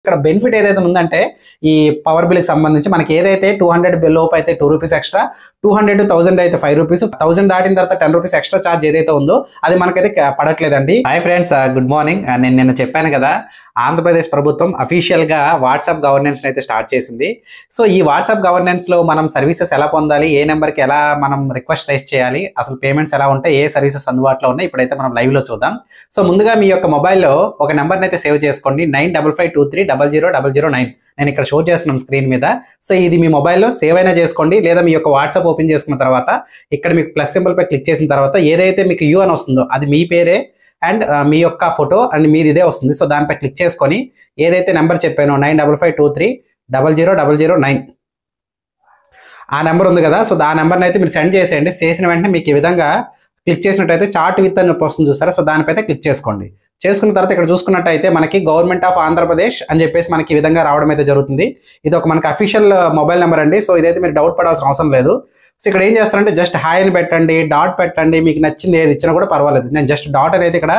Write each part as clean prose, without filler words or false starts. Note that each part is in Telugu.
ఇక్కడ బెనిఫిట్ ఏదైతే ఉందంటే ఈ పవర్ బిల్ కి సంబంధించి మనకి ఏదైతే 200 బిల్ లోపు అయితే 2 రూపీస్ ఎక్స్ట్రా, 200 to 1000 అయితే 5 రూపీస్, 1000 దాటిన తర్వాత 10 రూపీస్ ఎక్స్ట్రా ఛార్జ్ ఏదైతే ఉందో అది మనకైతే పడట్లేదండి. Hi friends, good morning. నేను నిన్న చెప్పాను కదా, ఆంధ్రప్రదేశ్ ప్రభుత్వం అఫీషియల్ గా వాట్సాప్ గవర్నెన్స్ అయితే స్టార్ట్ చేసింది. సో ఈ వాట్సాప్ గవర్నెన్స్ లో మనం సర్వీసెస్ ఎలా పొందాలి, ఏ నెంబర్ కి ఎలా మనం రిక్వెస్ట్ రైజ్ చేయాలి, అసలు పేమెంట్స్ ఎలా ఉంటాయి, ఏ సర్వీసెస్ అందుబాటులో ఉన్నాయి, ఇప్పుడైతే మనం లైవ్ లో చూద్దాం. సో ముందుగా మీ యొక్క మొబైల్లో ఒక నెంబర్ అయితే సేవ్ చేసుకోండి, 9552300009. నేను ఇక్కడ షో చేస్తున్నాను స్క్రీన్ మీద. సో ఇది మీ మొబైల్లో సేవ్ అయినా చేసుకోండి, లేదా మీ యొక్క వాట్సాప్ ఓపెన్ చేసుకున్న తర్వాత ఇక్కడ మీకు ప్లస్ సింబల్ పై క్లిక్ చేసిన తర్వాత ఏదైతే మీకు యూ అని వస్తుందో అది మీ పేరే అండ్ మీ యొక్క ఫోటో అండ్ మీది ఇదే వస్తుంది. సో దానిపై క్లిక్ చేసుకొని ఏదైతే నెంబర్ చెప్పానో 9552300009 ఆ నెంబర్ ఉంది కదా, సో ఆ నెంబర్ని అయితే మీరు సెండ్ చేసేయండి. చేసిన వెంటనే మీకు ఈ విధంగా క్లిక్ చేసినట్టయితే చార్ట్ విత్ అని వస్తుంది చూస్తారా, సో దానిపైతే క్లిక్ చేసుకోండి. చేసుకున్న తర్వాత ఇక్కడ చూసుకున్నట్టయితే మనకి గవర్నమెంట్ ఆఫ్ ఆంధ్రప్రదేశ్ అని చెప్పేసి మనకి ఈ విధంగా రావడం అయితే జరుగుతుంది. ఇది ఒక మనకి అఫీషియల్ మొబైల్ నెంబర్ అండి. సో ఇదైతే మీరు డౌట్ పడాల్సిన అవసరం లేదు. సో ఇక్కడ ఏం చేస్తారంటే జస్ట్ హాయ్ అని పెట్టండి, డాట్ పెట్టండి, మీకు నచ్చింది ఏది ఇచ్చినా కూడా పర్వాలేదు. నేను జస్ట్ డాట్ అనేది ఇక్కడ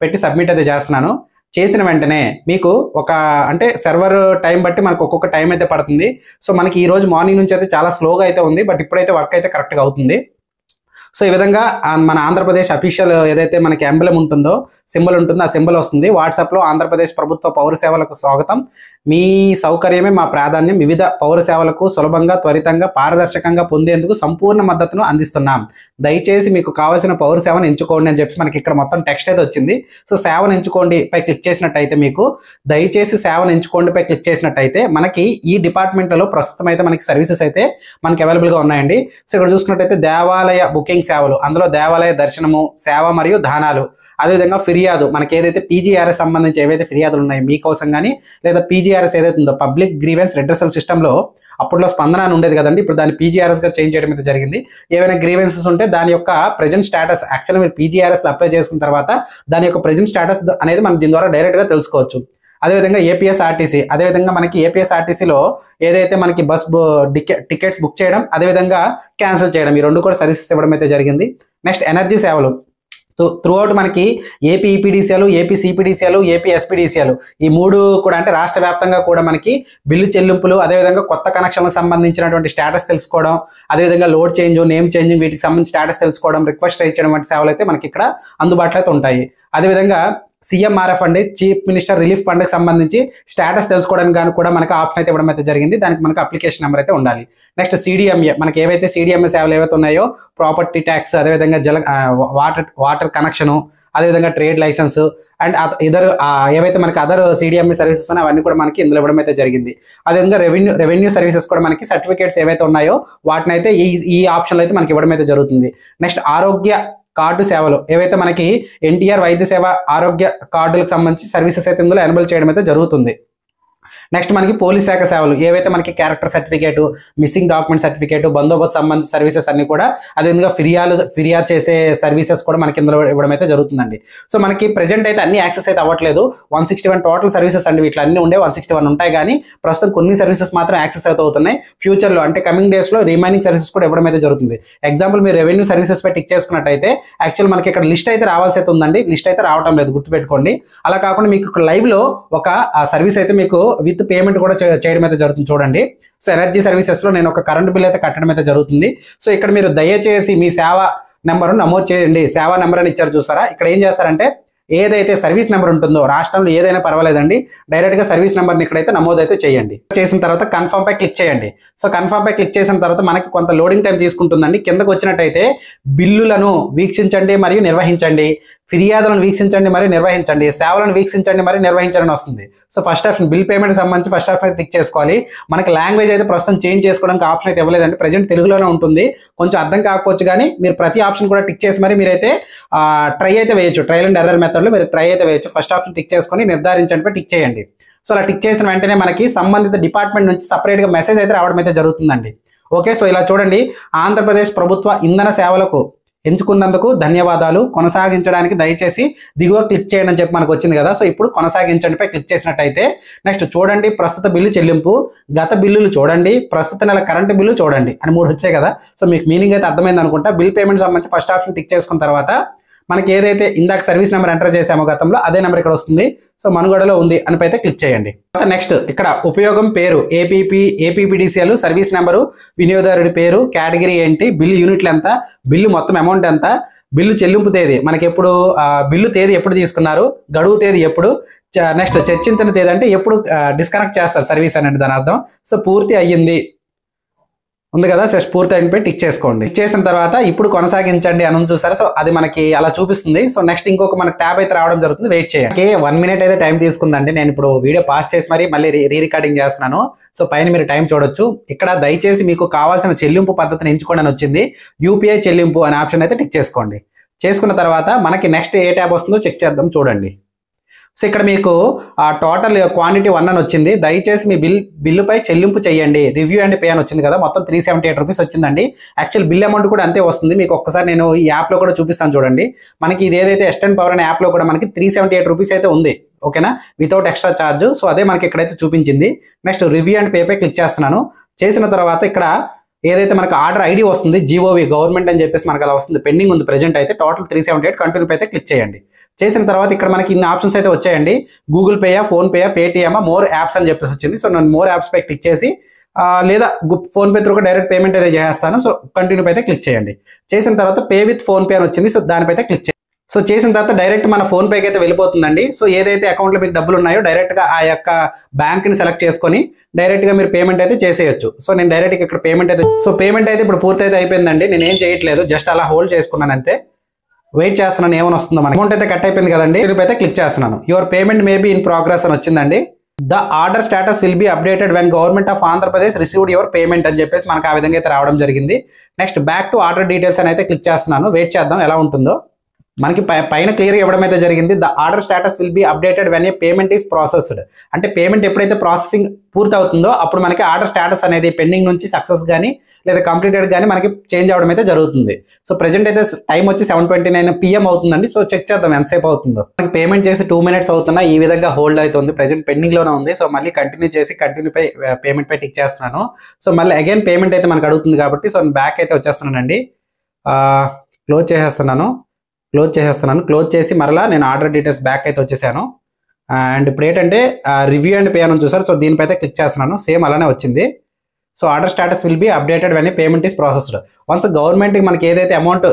పెట్టి సబ్మిట్ అయితే చేస్తున్నాను. చేసిన వెంటనే మీకు ఒక అంటే సర్వర్ టైం బట్టి మనకు ఒక్కొక్క టైం అయితే పడుతుంది. సో మనకి ఈ రోజు మార్నింగ్ నుంచి అయితే చాలా స్లోగా అయితే ఉంది, బట్ ఇప్పుడైతే వర్క్ అయితే కరెక్ట్గా అవుతుంది. సో ఈ విధంగా మన ఆంధ్రప్రదేశ్ అఫీషియల్ ఏదైతే మనకి ఎంబ్లెమ్ ఉంటుందో, సింబల్ ఉంటుందో ఆ సింబల్ వస్తుంది. వాట్సాప్లో ఆంధ్రప్రదేశ్ ప్రభుత్వ పౌర సేవలకు స్వాగతం, మీ సౌకర్యమే మా ప్రాధాన్యం, వివిధ పౌర సేవలకు సులభంగా, త్వరితంగా, పారదర్శకంగా పొందేందుకు సంపూర్ణ మద్దతును అందిస్తున్నాం, దయచేసి మీకు కావాల్సిన పౌర సేవను ఎంచుకోండి అని చెప్పి మనకి ఇక్కడ మొత్తం టెక్స్ట్ అయితే వచ్చింది. సో సేవను ఎంచుకోండి పై క్లిక్ చేసినట్టయితే మీకు దయచేసి సేవను ఎంచుకోండి పై క్లిక్ చేసినట్టయితే మనకి ఈ డిపార్ట్మెంట్లలో ప్రస్తుతం అయితే మనకి సర్వీసెస్ అయితే మనకి అవైలబుల్గా ఉన్నాయండి. సో ఇక్కడ చూసుకున్నట్టయితే దేవాలయ బుకింగ్ సేవలు, అందులో దేవాలయ దర్శనము సేవ మరియు దానాలు, అదేవిధంగా ఫిర్యాదు మనకి ఏదైతే పీజీఆర్ఎస్ సంబంధించి ఏవైతే ఫిర్యాదులు ఉన్నాయో మీకోసం కానీ, లేదా పీజీఆర్ఎస్ ఏదైతే ఉందో పబ్లిక్ గ్రీవెన్స్ రెడ్రెసల్ సిస్టంలో అప్పట్లో స్పందన అని ఉండేది కదండి, ఇప్పుడు దాన్ని పీజీఆర్ఎస్గా చేంజ్ చేయడం అయితే జరిగింది. ఏవైనా గ్రీవెన్సెస్ ఉంటే దాని యొక్క ప్రజెంట్ స్టేటస్ యాక్చువల్గా మీరు పీజీఆర్ఎస్ అప్లై చేసుకున్న తర్వాత దాని యొక్క ప్రజెంట్ స్టేటస్ అనేది మనం దీని ద్వారా డైరెక్ట్గా తెలుసుకోవచ్చు. అదేవిధంగా ఏపీఎస్ఆర్టీసీ, అదేవిధంగా మనకి ఏపీఎస్ఆర్టీసీలో ఏదైతే మనకి బస్ టికెట్స్ బుక్ చేయడం, అదేవిధంగా క్యాన్సిల్ చేయడం, ఈ రెండు కూడా సర్వీసెస్ ఇవ్వడం అయితే జరిగింది. నెక్స్ట్ ఎనర్జీ సేవలు త్రూ అవుట్ మనకి ఏపీ ఈపీడీసీలు, ఏపీ సిపిడిసిఎలు, ఏపీ ఎస్పీడీసీలు ఈ మూడు కూడా అంటే రాష్ట్ర వ్యాప్తంగా కూడా మనకి బిల్లు చెల్లింపులు, అదేవిధంగా కొత్త కనెక్షన్లకు సంబంధించినటువంటి స్టేటస్ తెలుసుకోవడం, అదేవిధంగా లోడ్ చేంజ్, నేమ్ చేంజింగ్ వీటికి సంబంధించి స్టేటస్ తెలుసుకోవడం, రిక్వెస్ట్ రైజ్ చేయడం వంటి సేవలు అయితే మనకి ఇక్కడ అందుబాటులో అయితే ఉంటాయి. అదేవిధంగా సీఎంఆర్ఎఫ్ అండి, చీఫ్ మినిస్టర్ రిలీఫ్ ఫండ్కి సంబంధించి స్టేటస్ తెలుసుకోవడానికి కానీ కూడా మనకి ఆప్షన్ అయితే ఇవ్వడం అయితే జరిగింది. దానికి మనకి అప్లికేషన్ నెంబర్ అయితే ఉండాలి. నెక్స్ట్ సిడిఎంఏ, మనకి ఏవైతే సిడిఎంఏ సేవలు ఏవైతే ఉన్నాయో ప్రాపర్టీ ట్యాక్స్, అదేవిధంగా వాటర్ కనెక్షను, అదేవిధంగా ట్రేడ్ లైసెన్స్ అండ్ ఇదర్ ఏవైతే మనకి అదర్ సిడిఎంఏ సర్వీసెస్ ఉన్నాయో అవన్నీ కూడా మనకి ఇందులో ఇవ్వడం అయితే జరిగింది. అదేవిధంగా రెవెన్యూ సర్వీసెస్ కూడా మనకి సర్టిఫికేట్స్ ఏవైతే ఉన్నాయో వాటిని అయితే ఈ ఆప్షన్లో అయితే మనకి ఇవ్వడం అయితే జరుగుతుంది. నెక్స్ట్ ఆరోగ్య కార్డు సేవలు ఏవైతే మనకి ఎన్టీఆర్ వైద్య సేవ ఆరోగ్య కార్డులకు సంబంధించి సర్వీసెస్ అయితే ఇందులో ఎనేబుల్ చేయడం అయితే జరుగుతుంది. నెక్స్ట్ మనకి పోలీస్ శాఖ సేవలు ఏవైతే మనకి character certificate, missing document certificate, బందోబస్తు సంబంధించిన సర్వీసెస్ అన్ని కూడా, అదేవిధంగా ఫిర్యాదు చేసే సర్వీసెస్ కూడా మనకి ఇందులో ఇవ్వడం అయితే జరుగుతుందండి. సో మనకి ప్రెజెంట్ అయితే అన్ని యాక్సెస్ అయితే అవ్వట్లేదు. 161 టోటల్ సర్వీసెస్ అండి, వీటిలో అన్ని ఉండే 161 ఉంటాయి, కానీ ప్రస్తుతం కొన్ని సర్వీసెస్ మాత్రం యాక్సెస్ అయితే అవుతున్నాయి. ఫ్యూచర్లో అంటే కమింగ్ డేస్లో రిమైనింగ్ సర్వీసెస్ కూడా ఇవ్వడం అయితే జరుగుతుంది. ఎగ్జాంపుల్ మీరు రెవెన్యూ సర్వీసెస్ పై టిక్ చేసుకున్నట్టయితే యాక్చువల్ మనకి ఇక్కడ లిస్ట్ అయితే రావాల్సి అయితే ఉందండి, లిస్ట్ అయితే రావడం లేదు, గుర్తుపెట్టుకోండి. అలా కాకుండా మీకు ఇక్కడ లైవ్లో ఒక సర్వీస్ అయితే మీకు విత్ పేమెంట్ కూడా చేయడం అయితే జరుగుతుంది చూడండి. సో ఎనర్జీ సర్వీసెస్లో నేను ఒక కరెంట్ బిల్ అయితే కట్టడం అయితే జరుగుతుంది. సో ఇక్కడ మీరు దయచేసి మీ సేవా నెంబర్ను నమోదు చేయండి. సేవా నెంబర్ అని ఇచ్చారు చూసారా, ఇక్కడ ఏం చేస్తారంటే ఏదైతే సర్వీస్ నెంబర్ ఉంటుందో రాష్ట్రంలో ఏదైనా పర్వాలేదండి, డైరెక్ట్గా సర్వీస్ నెంబర్ని ఇక్కడైతే నమోదైతే చేయండి. చేసిన తర్వాత కన్ఫర్మ్ పై క్లిక్ చేయండి. సో కన్ఫర్మ్ పై క్లిక్ చేసిన తర్వాత మనకి కొంత లోడింగ్ టైం తీసుకుంటుందండి. కిందకు వచ్చినట్టయితే బిల్లులను వీక్షించండి మరియు నిర్వహించండి, ఫిర్యాదులను వీక్షించండి మరియు నిర్వహించండి, సేవలను వీక్షించండి మరియు నిర్వహించండి వస్తుంది. So first option bill payment సంబంధించి ఫస్ట్ ఆప్షన్ క్లిక్ చేసుకోవాలి. మనకి లాంగ్వేజ్ అయితే ప్రస్తుతం చేంజ్ చేసుకోవడానికి ఆప్షన్ అయితే ఇవ్వలేదండి, ప్రజెంట్ తెలుగులోనే ఉంటుంది. కొంచెం అర్థం కాకపోవచ్చు, కానీ మీరు ప్రతి ఆప్షన్ కూడా టిక్ చేసి మరి మీరైతే ట్రై అయితే వేయచ్చు, ట్రయల్ అండ్ ఎర్రర్ మెథడ్లో మీరు ట్రై అయితే వేయచ్చు. ఫస్ట్ ఆప్షన్ టిక్ చేసుకొని నిర్ధారించండి టిక్ చేయండి. సో అలా టిక్ చేసిన వెంటనే మనకి సంబంధిత డిపార్ట్మెంట్ నుంచి సపరేట్గా మెసేజ్ అయితే రావడం అయితే జరుగుతుందండి. ఓకే, సో ఇలా చూడండి, ఆంధ్రప్రదేశ్ ప్రభుత్వ ఇంధన సేవలకు ఎంచుకున్నందుకు ధన్యవాదాలు, కొనసాగించడానికి దయచేసి దిగువ క్లిక్ చేయండి అని చెప్పి మనకు వచ్చింది కదా. సో ఇప్పుడు కొనసాగించండి పై క్లిక్ చేసినట్టయితే నెక్స్ట్ చూడండి ప్రస్తుత బిల్లు చెల్లింపు, గత బిల్లులు చూడండి, ప్రస్తుత నెల కరెంటు బిల్లు చూడండి అని 3 వచ్చాయి కదా. సో మీకు మీనింగ్ అయితే అర్థమైంది అనుకుంటా. బిల్ పేమెంట్ సంబంధించి ఫస్ట్ ఆప్షన్ టిక్ చేసుకున్న తర్వాత మనకి ఏదైతే ఇందాక సర్వీస్ నెంబర్ ఎంటర్ చేసామో గతంలో అదే నెంబర్ ఇక్కడ వస్తుంది. సో మనుగడలో ఉంది అని అయితే క్లిక్ చేయండి. నెక్స్ట్ ఇక్కడ ఉపయోగం పేరు ఏపీపీడీసీఎల్, సర్వీస్ నెంబరు, వినియోగదారుడి పేరు, కేటగిరీ ఏంటి, బిల్లు యూనిట్లు ఎంత, బిల్లు మొత్తం అమౌంట్ ఎంత, బిల్లు చెల్లింపు తేదీ మనకి ఎప్పుడు, బిల్లు తేదీ ఎప్పుడు తీసుకున్నారు, గడువు తేదీ ఎప్పుడు, నెక్స్ట్ చర్చించిన తేదీ అంటే ఎప్పుడు డిస్కనెక్ట్ చేస్తారు సర్వీస్ అనేది దాని అర్థం. సో పూర్తి అయ్యింది ఉంది కదా, సో పూర్తి అయిపోయి టిక్ చేసుకోండి. టిక్ చేసిన తర్వాత ఇప్పుడు కొనసాగించండి అని చూసారా, సో అది మనకి అలా చూపిస్తుంది. సో నెక్స్ట్ ఇంకొక మనకి ట్యాబ్ అయితే రావడం జరుగుతుంది, వెయిట్ చేయండి. 1 minute అయితే టైం తీసుకుందండి. నేను ఇప్పుడు వీడియో పాస్ చేసి మళ్ళీ రీ రికార్డింగ్ చేస్తున్నాను. సో పైన మీరు టైం చూడొచ్చు. ఇక్కడ దయచేసి మీకు కావాల్సిన చెల్లింపు పద్ధతిని ఎంచుకోండి అని వచ్చింది. యూపీఐ చెల్లింపు అనే ఆప్షన్ అయితే టిక్ చేసుకోండి. చేసుకున్న తర్వాత మనకి నెక్స్ట్ ఏ ట్యాబ్ వస్తుందో చెక్ చేద్దాం, చూడండి. సో ఇక్కడ మీకు టోటల్ క్వాంటిటీ 1 అని వచ్చింది. దయచేసి మీ బిల్లుపై చెల్లింపు చేయండి, రివ్యూ అండ్ పే అని వచ్చింది కదా, మొత్తం 378 రూపీస్ వచ్చిందండి. యాక్చువల్ బిల్ అమౌంట్ కూడా అంతే వస్తుంది. మీకు ఒక్కసారి నేను ఈ యాప్లో కూడా చూపిస్తాను చూడండి. మనకి ఇది ఏదైతే ఎస్టర్న్ పవర్ అనే యాప్లో కూడా మనకి 378 రూపీస్ అయితే ఉంది, ఓకేనా, వితౌట్ ఎక్స్ట్రా ఛార్జ్. సో అదే మనకి ఇక్కడైతే చూపించింది. నెక్స్ట్ రివ్యూ అండ్ పేపై క్లిక్ చేస్తున్నాను. చేసిన తర్వాత ఇక్కడ ఏదైతే మనకు ఆర్డర్ ఐడి వస్తుంది, జీఓవి గవర్నమెంట్ అని చెప్పేసి మనకు అలా వస్తుంది, పెండింగ్ ఉంది ప్రెజెంట్ అయితే. టోటల్ 378, కంటిన్యూ అయితే క్లిక్ చేయండి. చేసిన తర్వాత ఇక్కడ మనకి ఇన్ని ఆప్షన్స్ అయితే వచ్చాయండి. గూగుల్ పేయా, ఫోన్ పేయా, పేటిఎమా, మోర్ యాప్స్ అని చెప్పేసి వచ్చింది. సో నేను మోర్ యాప్స్ పై క్లిక్ చేసి లేదా phone pay through direct payment అయితే చేస్తాను. సో కంటిన్యూ అయితే క్లిక్ చేయండి. చేసిన తర్వాత పే విత్ ఫోన్ పే అని వచ్చింది. సో దానిపైతే క్లిక్ చేయండి. సో చేసిన తర్వాత డైరెక్ట్ మన ఫోన్ పేకి అయితే వెళ్ళిపోతుందండి. సో ఏదైతే అకౌంట్లో మీకు డబ్బులు ఉన్నాయో డైరెక్ట్గా ఆ యొక్క బ్యాంక్ని సెలెక్ట్ చేసుకొని డైరెక్ట్గా మీరు పేమెంట్ అయితే చేసేయచ్చు. సో నేను డైరెక్ట్గా ఇక్కడ పేమెంట్ అయితే ఇప్పుడు పూర్తి అయితే అయిపోయిందండి. నేను ఏం చేయట్లేదు, జస్ట్ అలా హోల్డ్ చేసుకున్నాను అంతే. వెయిట్ చేస్తున్నాను ఏమైనా వస్తుందో. మనకి అమౌంట్ అయితే కట్ అయిపోయింది కదండి. అయితే క్లిక్ చేస్తున్నాను. Your payment may be in progress అని వచ్చిందండి. The order status will be updated when government of Andhra Pradesh received your payment అని చెప్పేసి మనకు ఆ విధంగా అయితే రావడం జరిగింది. Next back to order details అని అయితే క్లిక్ చేస్తున్నాను. వెయిట్ చేద్దాం ఎలా ఉంటుందో. మనకి పైన క్లియర్గా ఇవ్వడం అయితే జరిగింది. The order status will be updated when a payment is processed. అంటే పేమెంట్ ఎప్పుడైతే ప్రాసెసింగ్ పూర్తి అవుతుందో అప్పుడు మనకి ఆర్డర్ స్టేటస్ అనేది పెండింగ్ నుంచి సక్సెస్ కానీ లేదా కంప్లీటెడ్ కానీ మనకి చేంజ్ అవ్వడం అయితే జరుగుతుంది. సో ప్రెజెంట్ అయితే టైం వచ్చి 7:29 PM అవుతుందండి. సో చెక్ చేద్దాం ఎంతసేపు అవుతుందో. మనకి పేమెంట్ చేసి 2 minutes అవుతున్నా ఈ విధంగా హోల్డ్ అవుతుంది. ప్రెజెంట్ పెండింగ్లోనే ఉంది. సో మళ్ళీ కంటిన్యూ చేసి పేమెంట్ పై టిక్ చేస్తున్నాను. సో మళ్ళీ అగైన్ పేమెంట్ అయితే మనకు అడుగుతుంది కాబట్టి సో బ్యాక్ అయితే వచ్చేస్తున్నానండి. క్లోజ్ చేసేస్తున్నాను. క్లోజ్ చేసి మరలా నేను ఆర్డర్ డీటెయిల్స్ బ్యాక్ అయితే వచ్చేసాను. అండ్ ఇప్పుడు ఏంటంటే రివ్యూ అండ్ పే అని చూసారు. సో దీనిపై అయితే క్లిక్ చేస్తున్నాను. సేమ్ అలానే వచ్చింది. So order status will be updated when payment is processed. Once గవర్నమెంట్కి మనకి ఏదైతే అమౌంట్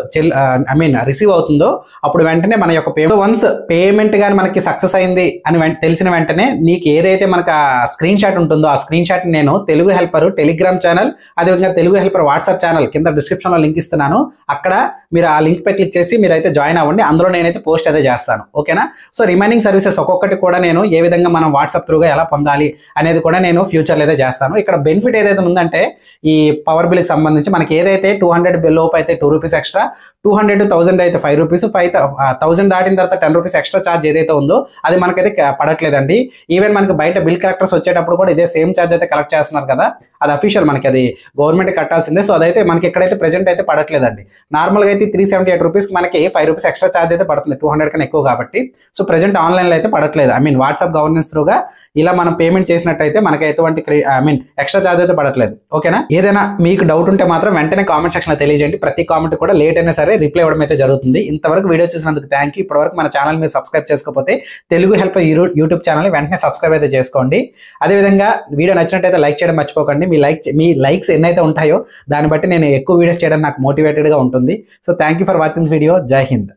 రిసీవ్ అవుతుందో అప్పుడు వెంటనే మన యొక్క వన్స్ పేమెంట్ కానీ మనకి సక్సెస్ అయింది అని తెలిసిన వెంటనే నీకు ఏదైతే మనకు స్క్రీన్ షాట్ ఉంటుందో ఆ స్క్రీన్ షాట్ నేను తెలుగు హెల్పర్ టెలిగ్రామ్ ఛానల్, అదేవిధంగా తెలుగు హెల్పర్ వాట్సాప్ ఛానల్ కింద డిస్క్రిప్షన్లో లింక్ ఇస్తున్నాను. అక్కడ మీరు ఆ లింక్ పై క్లిక్ చేసి మీరు అయితే జాయిన్ అవ్వండి. అందులో నేనైతే పోస్ట్ అయితే చేస్తాను, ఓకేనా. సో రిమైనింగ్ సర్వీసెస్ ఒక్కొక్కటి కూడా నేను ఏ విధంగా మనం వాట్సాప్ త్రూగా ఎలా పొందాలి అనేది కూడా నేను ఫ్యూచర్లో అయితే చేస్తాను. ఇక్కడ బెనిఫిట్ ఏదైతే ఉందంటే ఈ పవర్ బిల్కి సంబంధించి మనకి ఏదైతే 200 బిల్ లోపు అయితే 2 రూపీస్ ఎక్స్ట్రా, 200 to 1000 అయితే 5 రూపీస్, 1000 దాటిన తర్వాత 10 రూపీస్ ఎక్స్ట్రా ఛార్జ్ ఏదైతే ఉందో అది మనకైతే పడట్లేదండి. ఈవెన్ మనకి బయట బిల్ కలెక్టర్స్ వచ్చేటప్పుడు కూడా ఇదే సేమ్ ఛార్జ్ అయితే కలెక్ట్ చేస్తున్నారు కదా, అది అఫీషియల్, మనకి అది గవర్నమెంట్ కట్టాల్సిందే. సో అదైతే మనకి ఎక్కడైతే ప్రెజెంట్ అయితే పడట్లేదండి. నార్మల్గా అయితే 378 రూపీస్కి మనకి 5 రూపీస్ ఎక్స్ట్రా ఛార్జ్ అయితే పడుతుంది, 200 కన్నా ఎక్కువ కాబట్టి. సో ప్రెజెంట్ ఆన్లైన్లో అయితే పడట్లేదు. వాట్సాప్ గవర్నెన్స్ త్రూగా ఇలా మనం పేమెంట్ చేసినట్టయితే మనకి ఎటువంటి ఎక్స్ట్రా ఛార్జ్ అయితే పడట్లేదు, ఓకేనా. ఏదైనా మీకు డౌట్ ఉంటే మాత్రం వెంటనే కామెంట్ సెక్షన్లో తెలియజేయండి. ప్రతి కామెంట్ కూడా లేట్ అయినా సరే రిప్లై ఇవ్వడం అయితే జరుగుతుంది. ఇంతవరకు వీడియో చూసినందుకు థ్యాంక్ యూ. ఇప్పటివరకు మన ఛానల్ మీరు సబ్స్క్రైబ్ చేసుకోకపోతే తెలుగు హెల్ప్ యూట్యూబ్ ఛానల్ వెంటనే సబ్స్క్రైబ్ అయితే చేసుకోండి. అదేవిధంగా వీడియో నచ్చినట్టయితే లైక్ చేయడం మర్చిపోకండి. మీ లైక్స్ ఎన్నైతే ఉంటాయో దాన్ని బట్టి నేను ఎక్కువ వీడియోస్ చేయడం నాకు మోటివేటెడ్గా ఉంటుంది. So thank you for watching this video. జై హింద్.